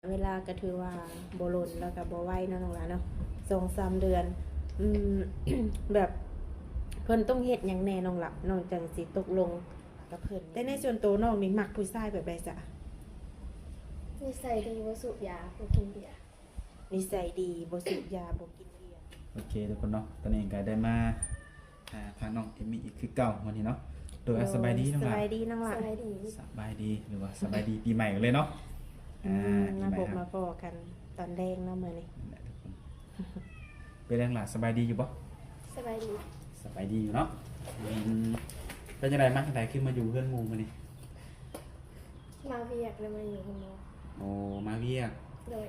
เวลาก็ถือว่าบ่ล้นแล้วก็บ่ไหวเนาะน้องหลานเนาะ2-3 เดือนอืม แบบเพิ่นต้องเฮ็ดหยังแน่น้องหลับน้องจังสิตกลงกับเพิ่นแต่ในส่วนตัวน้องนี่มักผู้ชายแบบใดจ้ะนิสัยดีบ่สูบยาบ่กินเบียร์นิสัยดีบ่สูบยาบ่กินเบียร์ โอเคทุกคนเนาะตอนนี้ก็ได้มาทางน้องเอมี่อีกคือเก่าวันนี้เนาะโดยสบายดีน้อง ส หลาน บายดีน้องหลับ สบายดี สบายดีหรือว่าสบายดีปีใหม่กันเลยเนาะปี มา ใหม่ พบ ค มา รับ พอกันตอนแดงเนาะมื้อนี้ นั่นแหละทุกคนเป็นยังหลานสบายดีอยู่ปะ สบายดี สบายดีอยู่เนาะเป็นยังไงมาจังไดขึ้นมาอยู่เพื่อนหมู่มื้อนี้ มาเวียกแล้วมาอยู่คนเดียว โอ้มาเวียก โดย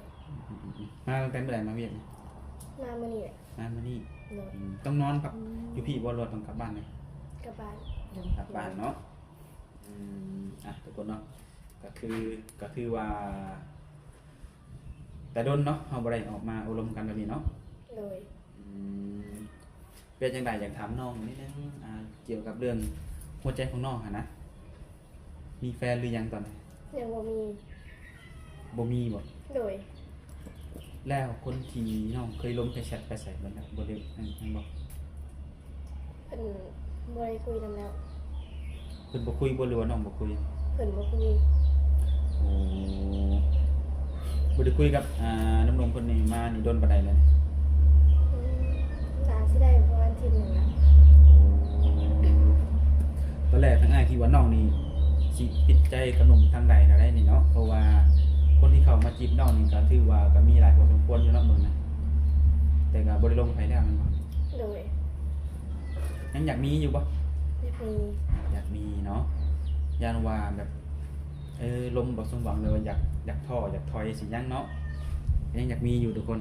มาตั้งแต่เมื่อไหร่มาเวียกนี่ มามื้อนี้แหละ มามื้อนี้ โดย ต้องนอนกับอยู่พี่บ่รถต้องกลับบ้านเลย กลับบ้าน กลับบ้านเนาะทุกคนเนาะก็คือว่า แต่โดนเนาะเฮาบ่ได้ออกมาอบรมกันแบบนี้เนาะ โดย เป็นจังไดอยากถามน้องนิดนึงเกี่ยวกับเรื่องหัวใจของน้องนะมีแฟนหรือยังตอนนี้ ยังบ่มี บ่มีบ่ โดย แล้วคนที่น้องเคยล้มไปแชทไปใส่บ่ได้บ่ได้นั่นบ่ เพิ่นบ่ได้คุยนำแล้ว เพิ่นบ่คุยบ่หรือว่าน้องบ่คุย เพิ่นบ่คุย โอ้บ่ได้คุยกับน้ำนมคนนี้มานี่โดนปานใดแล้วนี่ น่าสิได้ประมาณอาทิตย์หนึงแล้ว ตอนแรกทั้งอ้ายคิดว่าน้องนี่สิปิดใจกับหนุ่มทางใดก็ได้นี่เนาะเพราะว่าคนที่เข้ามาจีบน้องนี่ก็ถือว่าก็มีหลายพอสมควรอยู่เนาะมึงนะแต่ก็บ่ได้ลงไปแล้วมันบ่ โดย ยังอยากมีอยู่บ่ อยากมี อยากมีเนาะยานว่าแบบลมบ่สมหวังเลยว่าอยากท้ออยากถอยสิยังเนาะยังอยากมีอยู่ทุกคน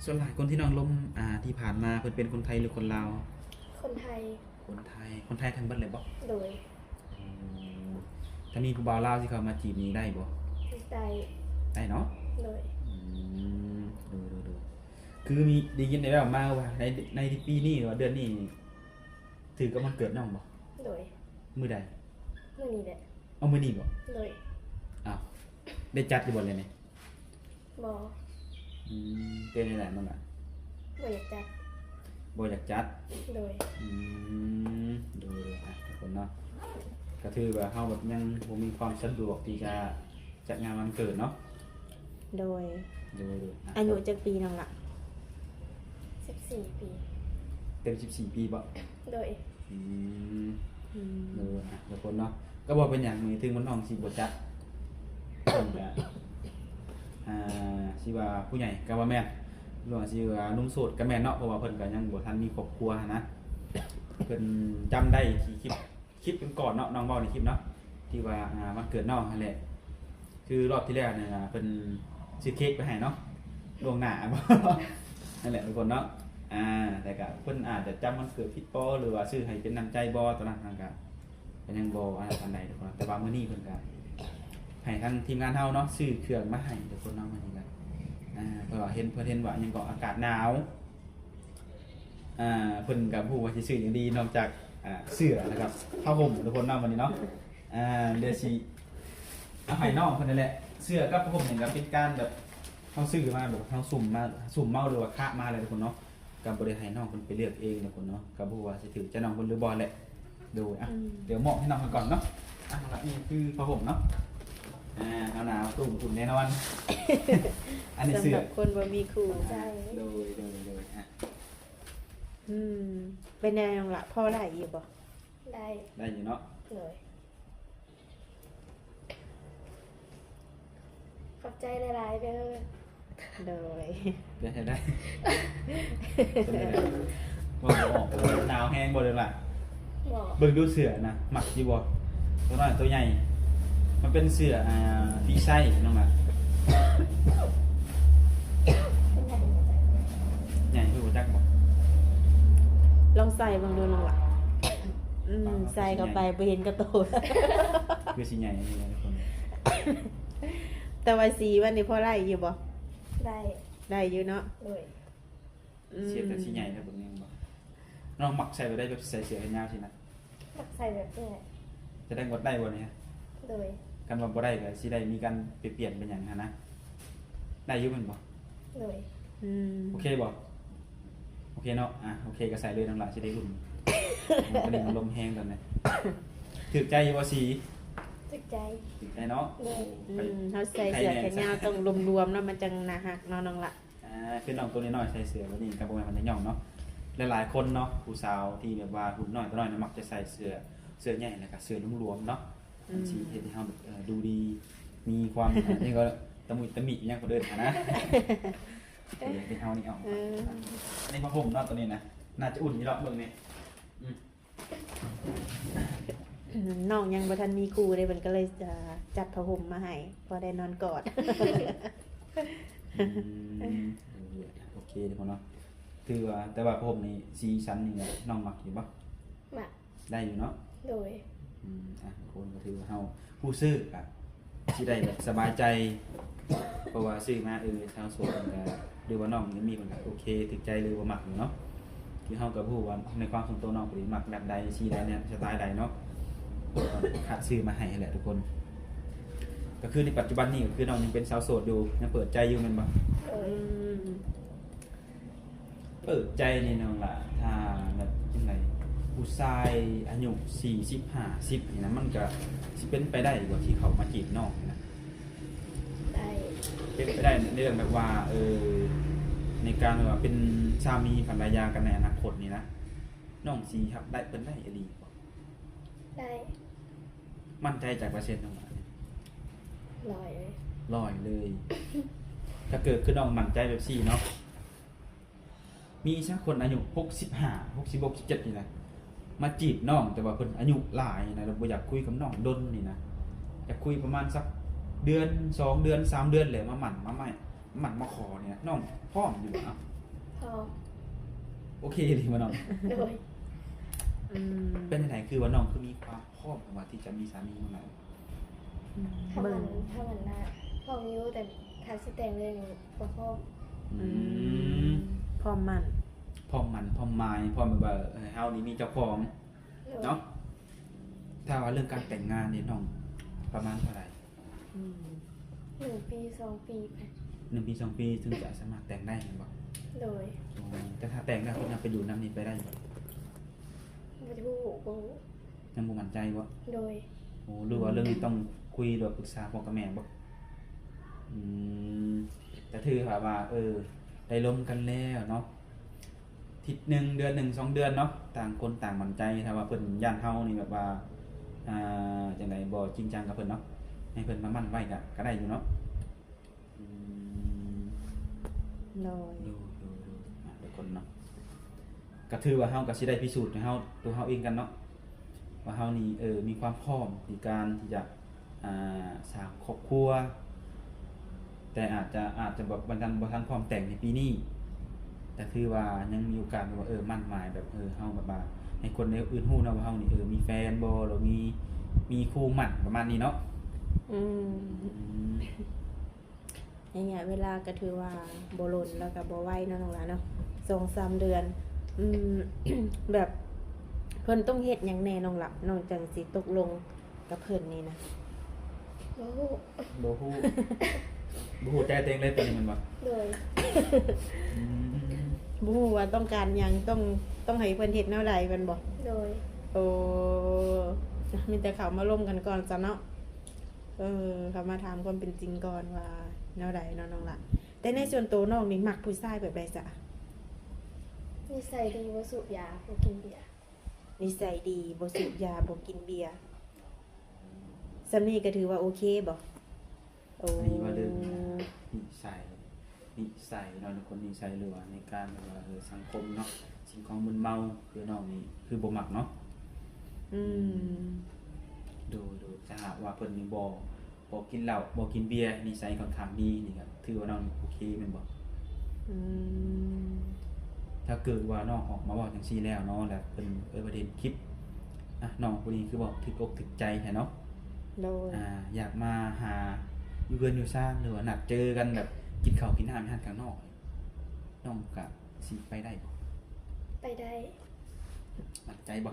ส่วนหลายคนที่น้องล้มที่ผ่านมาเพิ่นเป็นคนไทยหรือคนลาว คนไทย คนไทยทั้งเบิดเลยบ่ โดย ถ้ามีผู้บ่าวลาวที่เขามาจีบนี้ได้บ่ ได้ ได้เนาะ โดย ดูคือมีได้ยินได้แบบมาว่าในปีนี้หรือว่าเดือนนี้ถือก็มันเกิดน้องบ่ โดย มื้อใด มื้อนี้แหละ เอามื้อนี้บ่ โดย อ้าวได้จัดอยู่บ่เลยนี่ บ่ เป็นจังไดนั่นล่ะ บ่อยากจัด บ่อยากจัด โดย ดูทุกคนเนาะก็ถือว่าเฮาแบบยังบ่มีความสะดวกที่จะจัดงานวันเกิดเนาะ โดย ดูอายุจักปีน้องล่ะ 14 ปี เต็ม14 ปีบ่ โดย ดูทุกคนเนาะก็บ่เป็นหยังนี่ถึงมันน้องสิบ่จัดสิว่าผู้ใหญ่ก็ว่าแม่นหรือว่าสิว่าหนุ่มโสดก็แม่นเนาะเพราะว่าเพิ่นก็ยังบ่ทันมีครอบครัวหั้นนะเพิ่นจำได้ที่คลิปก่อนเนาะน้องเว้าในคลิปเนาะที่ว่าวันเกิดน้องนั่นแหละคือรอบที่แล้วเนี่ยเพิ่นซื้อเค้กไปให้เนาะล่วงหน้าบ่ นั่นแหละทุกคนเนาะแต่ก็เพิ่นอาจจะจำวันเกิดผิดบ่หรือว่าซื้อให้เป็นน้ำใจบ่ตอนนั้นก็ยังบ่อันใดทุกคนแต่ว่ามื้อนี้เพิ่นก็ให้ทางทีมงานเฮาเนาะซื้อเครื่องมาให้ทุกคนเนาะมื้อนี้ก็เพราะว่าเห็นว่ายังก็อากาศหนาวเพิ่นก็ผู้ว่าสิซื้ออย่างดีนอกจากเสื้อนะครับผ้าห่มทุกคนเนาะวันนี้เนาะเดี๋ยวสิเอาให้น้องเพิ่นนั่นแหละเสื้อกับผ้าห่มนี่ก็เป็นการแบบเฮาซื้อมาแบบเฮาสุ่มเมาหรือว่าคะมาอะไรทุกคนเนาะก็บ่ได้ให้น้องเพิ่นไปเลือกเองทุกคนเนาะก็บ่ว่าสิถือจะน้องเพิ่นหรือบ่แหละดูเดี๋ยวมอบให้น้องเพิ่นก่อนเนาะครับนี่คือผ้าห่มเนาะหนาวๆตุ่มอุ่นแน่นอน อันนี้เสื้ สำห อ รับคนบ่มีคู่ โดยเป็นแนวน้องล่ะพ่อได้อยู่บ่ ได้ ได้อยู่เนาะ เลยขอบใจหลายๆเด้อ โดย ได้บ่ออกหนาวแห้งบ่เลยล่ะ บอก เบิ่งดูเสือนะหมักอยู่บ่ตัวน้อยตัวใหญ่มันเป็นเสือปีไส้น้องล่ะ เป็นไง ใหญ่คือบ่จักบ่ ลองใส่บางดูน้องล่ะใส่เข้าไปบ่เห็นกระโตน คือสิใหญ่นี่นะทุกคน แต่ว่าสีวันนี้พ่อไล่อยู่บ่ ได้ ได้อยู่เนาะ เลย เสียแต่สิใหญ่นะเบิ่งยังบ่น้องหมักใส่บ่ได้แบบใส่เสื้อแขนยาวสินะ ตักใส่แบบนี้แหละ จะได้งดได้บ่เนี่ย เลย กันว่าบ่ได้ก็สิได้มีการเปลี่ยนเป็นหยังหันนะได้อยู่แม่นบ่ โดย อืม โอเคบ่โอเคเนาะโอเคก็ใส่เลยน้ำลายสิได้อุ่นตอนนี้มันลมแห้งตอนนี้ถูกใจอยู่บ่สี ตึกใจ ถูกใจเนาะ เลย เฮาใส่เสื้อแขนยาวต้องรวมๆเนาะมันจังน่าฮักเนาะน้องละ คือน้องตัวน้อยๆใส่เสื้อแบบนี้กับบ่แม่นมันจะย่องเนาะหลายๆคนเนาะผู้สาวที่แบบว่าหุ่นน้อยตัวน้อยมักจะใส่เสื้อใหญ่แล้วก็เสื้อรวมๆเนาะมันสิเฮ็ดให้เฮาแบบดูดีมีความ นี่ก็ตะมุตะมิอิหยังก็เดินนะเดี๋ยวเอานี่เอานี่มาห่มเนาะตัวนี้นะน่าจะอุ่นอยู่แล้วเบิ่งนี่ น้องยังบ่ทันมีครูเลยเพิ่นก็เลยจะจัดผ้าห่มมาให้พอได้นอนกอด โอเคเดี๋ยวเนาะคือว่าแต่ว่าผมนี่สีสันนี่น้องมักอยู่บ่ หมัก ได้อยู่เนาะ โดย คนก็ถือว่าเฮาผู้ซื้อก็สิได้แบบสบายใจ เพราะว่าซื้อมาชาวสวนก็หรือว่าน้องนี่มีเพิ่นก็โอเคถึกใจหรือว่ามักอยู่เนาะคือเฮาก็ฮู้ว่าในความส่วนตัวน้องก็สิมักแบบใดสีใดเนี่ยสไตล์ใดเนาะค่าซื้อมาให้แหละทุกคน ก็คือในปัจจุบันนี้ก็คือน้องยังเป็นสาวโสดอยู่ยังเปิดใจอยู่แม่นบ่ โด อื ย ม เปิดใจนี่น้องล่ะถ้าแบบจังไดผู้ชายอายุ40 50นี่นะมันก็สิเป็นไปได้บ่ที่เขามาจีบน้องนี่นะ ได้ เป็นไปได้ในเรื่องแบบว่าในการแบบว่าเป็นสามีภรรยากันในอนาคตนี่นะน้องสิครับได้เป็นได้อีหลีบ่ ได้ มั่นใจจากเปอร์เซ็นต์น้องล่ะ ลอยเลย 100เลย ถ้าเกิดคือน้องมั่นใจแบบซี่เนาะมีสักคนอายุ65 66 67นี่นะมาจีบน้องแต่ว่าเพิ่นอายุหลายนะเราบ่อยากคุยกับน้องดนนี่นะอยากคุยประมาณสักเดือน2 เดือน 3 เดือนเลยมาหมั่นมาใหม่หมั่นมาขอเนี่ยน้องพร้อมอยู่บ่เอ้า พอ โอเคดีมาน้อง โดย อืม เป็นจังไดคือว่าน้องคือมีความพร้อมว่าที่จะมีสามีเมื่อไหร่ ถ้า เบิ่ มั ง นถ้ามันน่ะพอมีอยู่แต่ถ้าสิแต่งเลยนี่บ่พอ อืมพร้อมมัน พร้อมมันพร้อมหมายพร้อมแบบว่าเฮานี่มีเจ้าของ โดย เนาะถ้าว่าเรื่องการแต่งงานนี่น้องประมาณเท่าไหร่ อืม 1 ปี 2 ปีไป 1 ปี 2 ปีถึงจะสามารถแต่งได้แม่นบ่ โดย แต่ถ้าแต่งแล้วคนยังไปอยู่นํนี่ไปได้บ่ บ่ถูกบ่ ยังบ่มั่นใจบ่ โดย โอ้หรือว่าเรื่องนี้ต้องคุยหรือว่าปรึกษาพ่อกับแม่บ่อืมแต่ถือว่าได้ร่วมกันแล้วเนาะอาทิศหนึ่งเดือนหนึ่ง2 เดือนเนาะต่างคนต่างมั่นใจถ้าว่าเพิ่นย่านเฮานี่แบบว่าจังไดบ่จริงจังกับเพิ่นเนาะให้เพิ่นมามั่นไว้ก็ได้อยู่เนาะอืม โดย ดูทุกคนเนาะก็ถือว่าเฮาก็สิได้พิสูจน์ให้เฮาตัวเฮาเองกันเนาะว่าเฮานี่มีความพร้อมในการที่จะสร้างครอบครัว แต่อาจจะแบบบ่ทันพร้อมแต่งในปีนี้แต่คือว่ายังมีโอกาสว่ามั่นหมายแบบเฮาแบบว่าให้คนในอื่นฮู้เนาะว่าเฮานี่มีแฟนบ่หรือมีคู่หมั่นประมาณนี้เนาะ อืมอย่างเงี้ยเวลาก็ถือว่าบ่ล้นแล้วก็บ่ไหวเนาะน้องหลานเนาะ2-3 เดือน อืม แบบเพิ่นต้องเฮ็ดหยังแน่น้องหลับน้องจังสิตกลงกับเพิ่นนี่นะ บ่ฮู้ บ่ฮู้ บ่ฮู้ใจตัวเองเลยตอนนี้มันบ่ โดย อืม บ่ฮู้ว่าต้องการหยังต้องให้เพิ่นเฮ็ดแนวใดแม่นบ่ โดย โอ้มีแต่เขามาร่วมกันก่อนซะเนาะเขามาถามความเป็นจริงก่อนว่าแนวใดเนาะน้องละแต่ในส่วนตัวน้องนี่มักผู้ชายแบบใดซะ นิสัยดีบ่สูบยาบ่กินเบียร์ นิสัยดีบ่สูบยาบ่กินเบียร์สำนี้ก็ถือว่าโอเคบ่โอ้ นี่ว่าเรื่องนิสัยเนาะทุกคนนิสัยหรือว่าในการแบบว่าสังคมเนาะสิ่งของมึนเมาคือน้องนี่คือบ่มักเนาะ อืม ดูถ้าหากว่าเพิ่นนี่บ่กินเหล้าบ่กินเบียร์นิสัยค่อนข้างดีนี่ก็ถือว่าน้องโอเคแม่นบ่ อืม ถ้าเกิดว่าน้องออกมาบอกจังซี่แล้วเนาะแล้วเพิ่นประเด็นคลิปน้องผู้นี้คือบอกถึกอกถึกใจแท้เนาะ โดย อยากมาหาอยู่เกินอยู่ซ่านหรือว่านัดเจอกันแบบกินข้าวกินน้ำที่ข้างนอกน้องก็สิไปได้บ่ ไปได้ มั่นใจบ่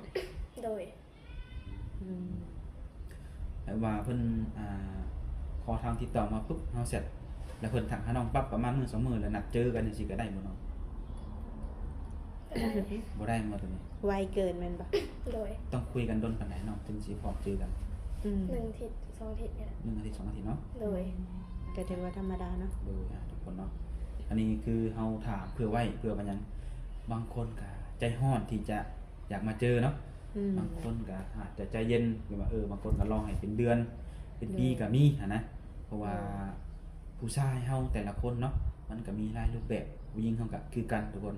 โดย แ ว่าเพิ่นขอทางติดต่อมาปุ๊บเฮาเสร็จแล้วเพิ่นทักหาน้องปั๊บประมาณมื้อ2มื้อแล้วนัดเจอกันจังซี่ก็ได้บ่น้อง ก็ได้ บ่ได้มาตัวนี้ ไวเกินแม่นบ่ โดย ต้องคุยกันดนปานใดน้องถึงสิพร้อมเจอกัน อืม 1 อาทิตย์2 อาทิตย์เนี่ย 1อาทิตย์2อาทิตย์เนาะ โดย ก็ถือว่าธรรมดาเนาะ โดยทุกคนเนาะอันนี้คือเฮาถามเพื่อไว้เพื่อว่าหยังบางคนก็ใจร้อนที่จะอยากมาเจอเนาะ อืม บางคนก็อาจจะใจเย็นหรือว่าบางคนก็รอให้เป็นเดือนเป็นปีก็มีหันนะเพราะว่าผู้ชายเฮาแต่ละคนเนาะมันก็มีหลายรูปแบบผู้หญิงเฮาก็คือกันทุกคน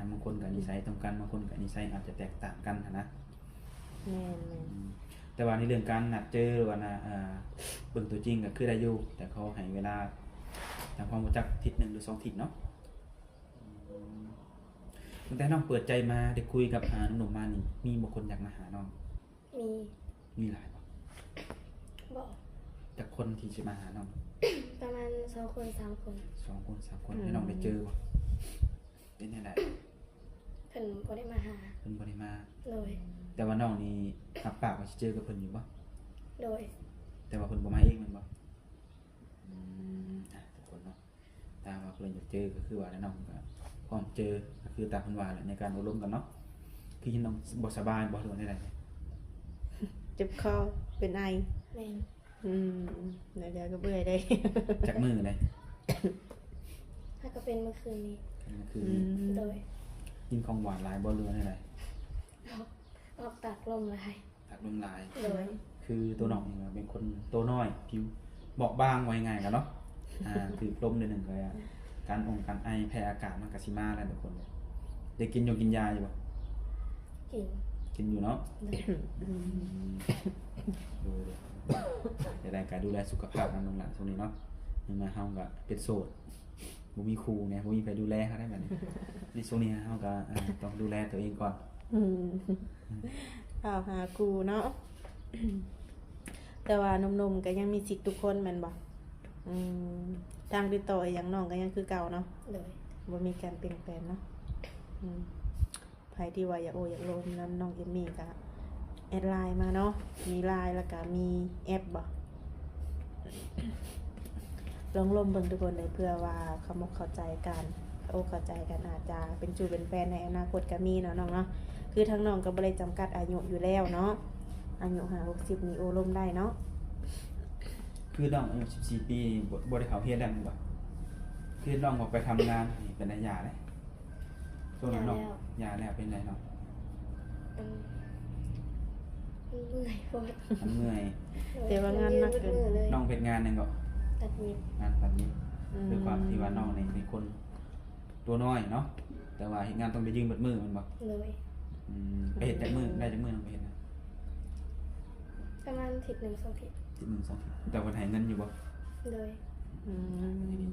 บางคนก็นิสัยตรงกันบางคนก็นิสัยอาจจะแตกต่างกันหันนะ แม่น แต่ว่าในเรื่องการนัดเจอหรือว่าเบิ่งตัวจริงก็คือได้อยู่แต่เขาให้เวลาทำความรู้จักทิศ1หรือ2ทิศเนาะตั้งแต่น้องเปิดใจมาได้คุยกับหนุ่มๆมานี่มีบางคนอยากมาหาน้อง มี มีหลายบ่ บอก จากคนที่จะมาหาน้อง ประมาณ2 คน 3 คน 2 คน 3 คนให้น้องได้เจอบ่เป็นจังได๋ เพิ่นบ่ได้มาหา เพิ่นบ่ได้มา โดย แต่ว่าน้องนี่รับปากว่าสิเจอกับเพิ่นอยู่บ่ โดย แต่ว่าเพิ่นบ่มาเองแม่นบ่ทุกคนเนาะตามว่าเพิ่นอยากเจอก็คือว่าแล้วน้องก็พร้อมเจอก็คือตามเพิ่นว่าแหละในการอบรมกันเนาะคือน้องบ่สบายบ่หรือว่าใด เจ็บคอเป็นไอ แม่น อืมเดี๋ยวก็เบื่อได้ ๆจากมือใด ถ้าก็เป็นเมื่อคืนนี้ ก็คือ อืม โดย กินของหวานหลายบ่หรือว่าใด ออกตักลมลาย ๆตักลมหลาย โดย คือตัวน้องนี่เป็นคนตัวน้อยผิวเบาบางไว้ง่ายกันเนาะคือลมนิดนึงเลยการไอแพ้อากาศมันก็สิมาแล้วทุกคนเลยได้กินยาอยู่บ่ กิน กินอยู่เนาะ โดย ดูจะได้การดูแลสุขภาพนำน้องหลานช่วงนี้เนาะยังมาเฮาก็เป็นโสดบ่มีครูเนี่ยบ่มีใครดูแลเขาได้แบบนี้ในช่วงนี้เฮาก็ต้องดูแลตัวเองก่อน อืมเอาหากูเนาะ แต่ว่าหนุ่มๆก็ยังมีสิทธิ์ทุกคนแม่นบ่อืมทางติดต่ออย่างน้องก็ยังคือเก่าเนาะ โดย บ่มีการเปลี่ยนแปลงเนาะอืมใครที่ว่าอยากอยากลงนั้นน้องเอมมี่ก็แอดไลน์มาเนาะมีไลน์แล้วก็มีแอปบ่ลองลมเบิ่งทุกคนเลยเพื่อว่าเขามกเข้าใจกันเข้าใจกันอาจจะเป็นจูเป็นแฟนในอนาคตก็มีเนาะน้องเนาะคือทั้งน้องก็บ่ได้จำกัดอายุอยู่แล้วเนาะอายุ50นี่โอลมได้เนาะ คือน้องอายุ14 ปีบ่ได้เข้าเรียนแล้วบ่คือน้องออกไปทำงานนี่เป็นระยะเลยช่วงนั้นน้องยาแล้วเป็นไรเนาะ มันเมื่อยปวด มันเมื่อย แต่ว่างานหนักเกิน มือเลย น้องเป็นงานหนึงก็ ตัดเย็บ งานแบบนี้ด้วยความที่ว่าน้องนี่เป็นคนตัวน้อยเนาะแต่ว่าเฮ็ดงานต้องได้ยืมเบิดมือมันบ่ เลย ไปเฮ็ดจากมือได้จากมือน้องไปเฮ็ดนะ ประมาณอาทิตย์1 2 อาทิตย์ ติดมือ2ทีแต่คนให้เงินอยู่บ่ เลย อื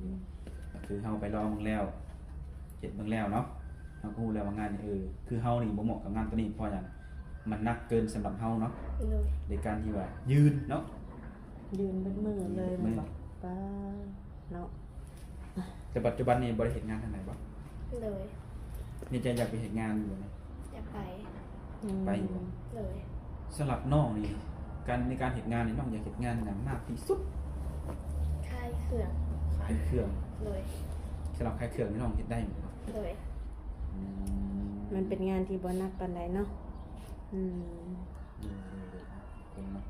ม ก็คือเฮาไปรอเบิ่งแล้วเฮ็ดเบิ่งแล้วเนาะเฮาก็รู้แล้วว่างานนี่คือเฮานี่บ่เหมาะกับงานตัวนี้เพราะหยังมันหนักเกินสำหรับเฮาเนาะ เลย ในการที่ว่ายืนเนาะ ยืนเป็นมือเลยมันบอกป้าเนาะ แต่ปัจจุบันนี้บ่ได้เฮ็ดงานทางไหนบ่ เลย นี่ใจอยากไปเฮ็ดงานอยู่นี่ อยากไป ไปอยู่บ่ เลย สำหรับน้องนี่ในการเฮ็ดงานนี่น้องอยากเฮ็ดงานหยังมากที่สุด ค่ายเครื่อง ขายเครื่อง เลย สำหรับขายเครื่องนี่น้องเฮ็ดได้บ่ครับ เลย อื มันเป็นงานที่บ่นักปานใดเนาะอืม คนเนาะ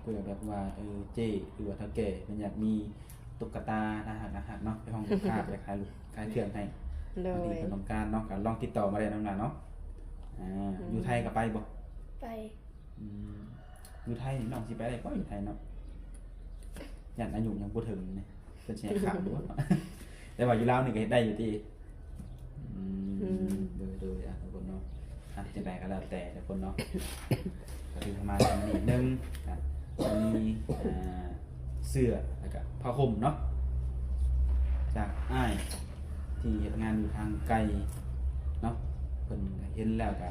เพื่อแบบว่าเจ้หรือว่าเฒ่าแก่มันอยากมีตุ๊กตาน่ารักๆเนาะไปห้องลูกค้าไปขายลูกขายเครื่องให้ โด บางที ย เพิ่นต้องการเนาะก็ลองติดต่อมาได้นำเนาะอยู่ไทยก็ไปบ่ ไป อยู่ไทยนี่น้องสิไปได้บ่อยู่ไทยเนาะยันอายุยังบ่ถึงนี่เพิ่นสิให้ข้ามบ่เนาะ แต่ว่าอยู่ลาวนี่ก็เฮ็ดได้อยู่ที่โดยทุกคนเนาะจังได๋ก็แล้วแต่ทุกคนเนาะ ก็คือประมาณนี้นึงมีเสื้อแล้วก็ผ้าห่มเนาะจากอ้ายที่เฮ็ดงานอยู่ทางไกลเนาะเพิ่นก็เห็นแล้วก็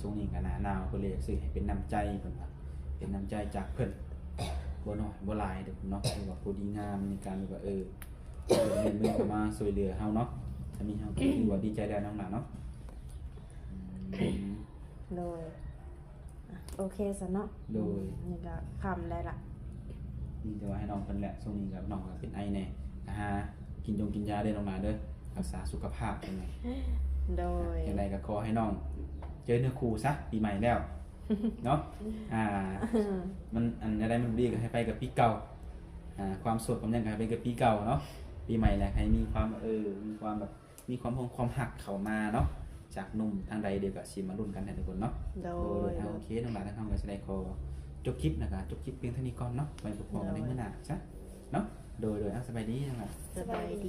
ช่วงนี้ก็หน้าหนาวเพิ่นเลยอยากซื้อให้เป็นน้ำใจเพิ่นว่าเป็นน้ำใจจากเพิ่นบ่น้อยบ่หลายเด้อเนาะคือว่าผู้ดีงามในการแบบว่าเงินมือเข้ามาช่วยเหลือเฮาเนาะถ้ามีเฮาก็ถือว่าดีใจแล้วน้องหลานเนาะ โดย โอเคซะเนาะ โดย นี่ก็คำได้ละ นี่แต่ว่าให้น้องเพิ่นแหละช่วงนี้กับน้องก็เป็นไอแน่นะฮะกินยาเด้อน้องหลาเด้อรักษาสุขภาพเป็นไง โดย อย่างไรก็ขอให้น้องเจอเนื้อคู่ซะปีใหม่แล้ว เนาะมันอันอะไรมันดีก็ให้ไปกับปีเก่าความโสดความยังก็ให้ไปกับปีเก่าเนาะปีใหม่แหละให้มีความมีความแบบมีความหักเข้ามาเนาะจากหนุ่มทางใดเดียวกับสิมารุ่นกันให้ทุกคนเนาะ โด โด ย ยโอเคน้องหลานทั้งก็จะได้ขอจบคลิปนะครับจบคลิปเพียงเท่านี้ก่อนเนาะไปพบกันในมื้อหน้าจ้ะเนาะโดยสบายดีน้องหลาน สบายดี